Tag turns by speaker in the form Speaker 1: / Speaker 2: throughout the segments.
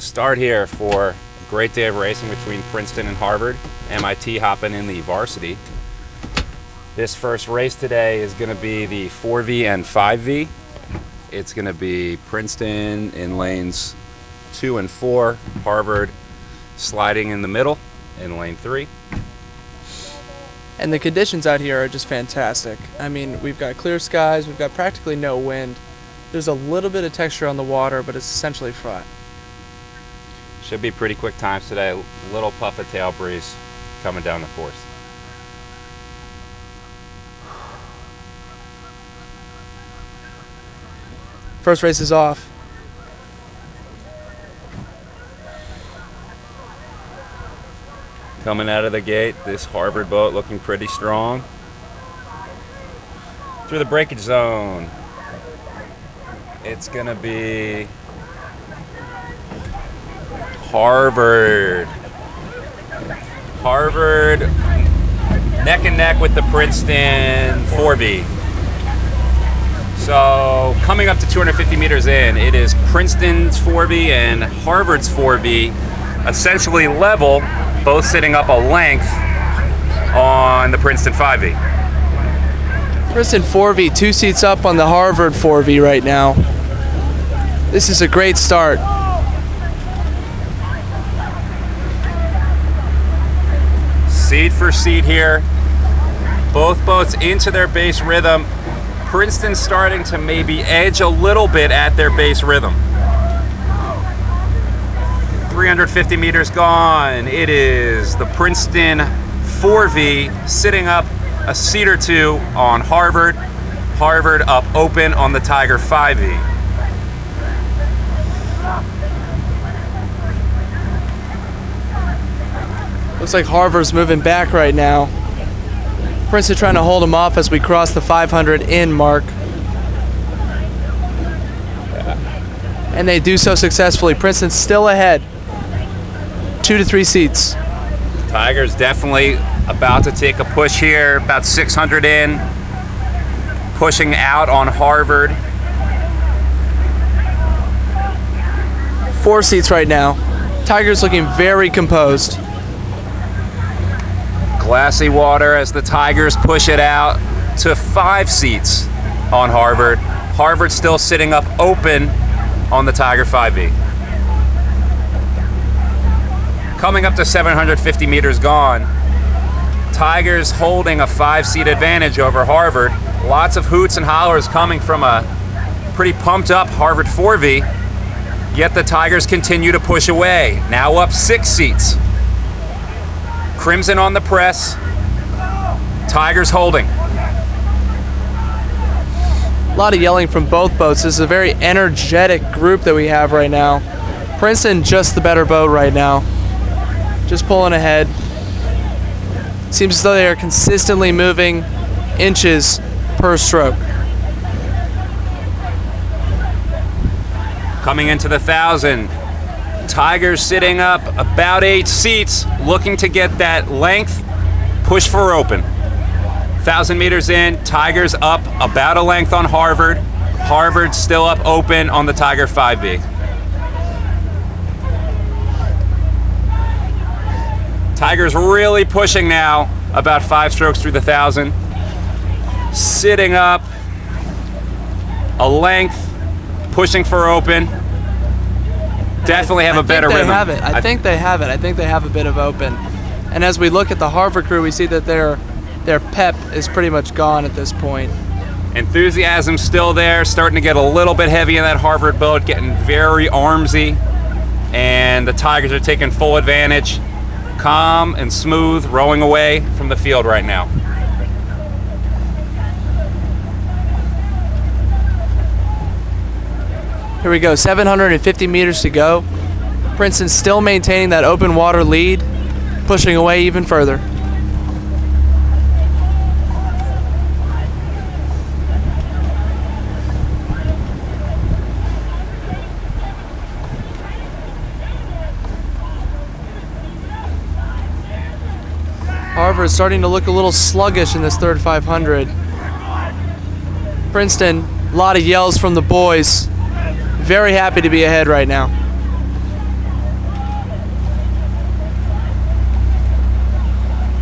Speaker 1: Start here for a great day of racing between Princeton and Harvard. MIT hopping in the varsity. This first race today is going to be the 4V and 5V. It's going to be Princeton in lanes 2 and 4, Harvard sliding in the middle in lane 3.
Speaker 2: And the conditions out here are just fantastic. I mean, we've got clear skies, we've got practically no wind. There's a little bit of texture on the water, but it's essentially flat.
Speaker 1: Should be pretty quick times today. A little puff of tail breeze coming down the course.
Speaker 2: First race is off.
Speaker 1: Coming out of the gate, this Harvard boat looking pretty strong. Through the breakage zone, it's gonna be Harvard neck and neck with the Princeton 4V. So coming up to 250 meters in, it is Princeton's 4V and Harvard's 4V, essentially level, both sitting up a length on the Princeton 5V.
Speaker 2: Princeton 4V, 2 seats up on the Harvard 4V right now. This is a great start.
Speaker 1: Seat for seat here. Both boats into their base rhythm. Princeton starting to maybe edge a little bit at their base rhythm. 350 meters gone. It is the Princeton 4V sitting up a seat or 2 on Harvard. Harvard up open on the Tiger 5V.
Speaker 2: Looks like Harvard's moving back right now. Princeton trying to hold him off as we cross the 500 in mark. And they do so successfully. Princeton's still ahead. 2 to 3 seats.
Speaker 1: Tigers definitely about to take a push here, about 600 in. Pushing out on Harvard.
Speaker 2: 4 seats right now. Tigers looking very composed.
Speaker 1: Glassy water as the Tigers push it out to 5 seats on Harvard. Harvard still sitting up open on the Tiger 5V. Coming up to 750 meters gone. Tigers holding a 5-seat advantage over Harvard. Lots of hoots and hollers coming from a pretty pumped up Harvard 4V. Yet the Tigers continue to push away. Now up 6 seats. Crimson on the press. Tigers holding.
Speaker 2: A lot of yelling from both boats. This is a very energetic group that we have right now. Princeton just the better boat right now. Just pulling ahead. Seems as though they are consistently moving inches per stroke.
Speaker 1: Coming into the 1,000. Tigers sitting up about 8 seats, looking to get that length, push for open. 1,000 meters in, Tigers up about a length on Harvard. Harvard still up open on the Tiger 5V. Tigers really pushing now, about 5 strokes through the 1,000. Sitting up a length, pushing for open. Definitely have a better rhythm.
Speaker 2: I think they have it. I think they have a bit of open. And as we look at the Harvard crew, we see that their pep is pretty much gone at this point.
Speaker 1: Enthusiasm still there, starting to get a little bit heavy in that Harvard boat, getting very armsy. And the Tigers are taking full advantage. Calm and smooth, rowing away from the field right now.
Speaker 2: Here we go, 750 meters to go. Princeton still maintaining that open water lead, pushing away even further. Harvard is starting to look a little sluggish in this third 500. Princeton, a lot of yells from the boys. Very happy to be ahead right now.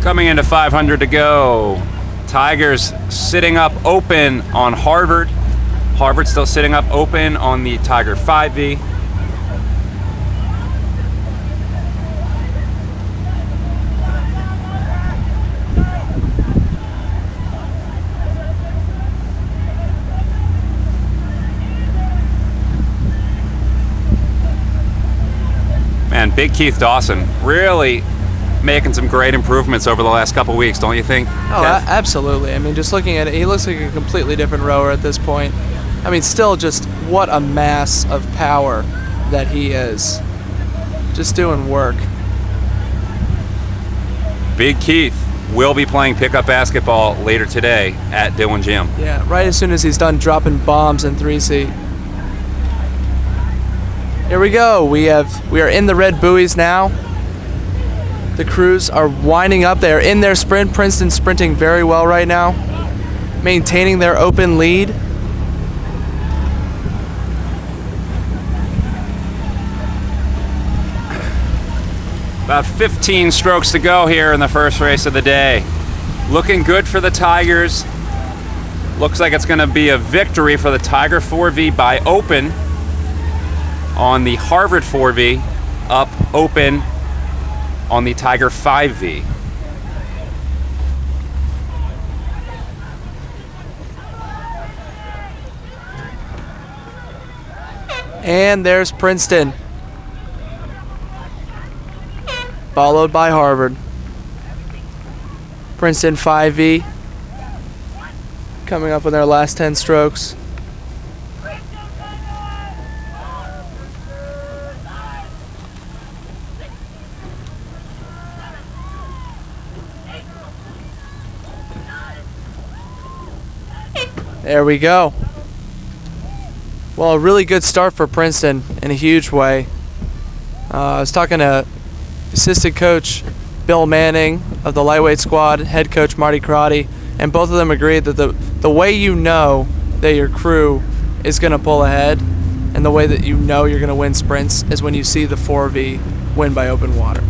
Speaker 1: Coming into 500 to go. Tigers sitting up open on Harvard. Harvard still sitting up open on the Tiger 5V. And Big Keith Dawson really making some great improvements over the last couple weeks, don't you think?
Speaker 2: Oh, absolutely. I mean, just looking at it, he looks like a completely different rower at this point. I mean, still just what a mass of power that he is. Just doing work.
Speaker 1: Big Keith will be playing pickup basketball later today at Dillon Gym.
Speaker 2: Yeah, right as soon as he's done dropping bombs in 3C. Here we go. We are in the red buoys now. The crews are winding up. They are in their sprint. Princeton sprinting very well right now, maintaining their open lead.
Speaker 1: About 15 strokes to go here in the first race of the day. Looking good for the Tigers. Looks like it's going to be a victory for the Tiger 4V by open on the Harvard 4V, up open on the Tiger 5V.
Speaker 2: And there's Princeton, followed by Harvard. Princeton 5V coming up with their last 10 strokes. There we go. Well, a really good start for Princeton in a huge way. I was talking to assistant coach Bill Manning of the lightweight squad, head coach Marty Crotty, and both of them agreed that the way you know that your crew is going to pull ahead and the way that you know you're going to win sprints is when you see the 4V win by open water.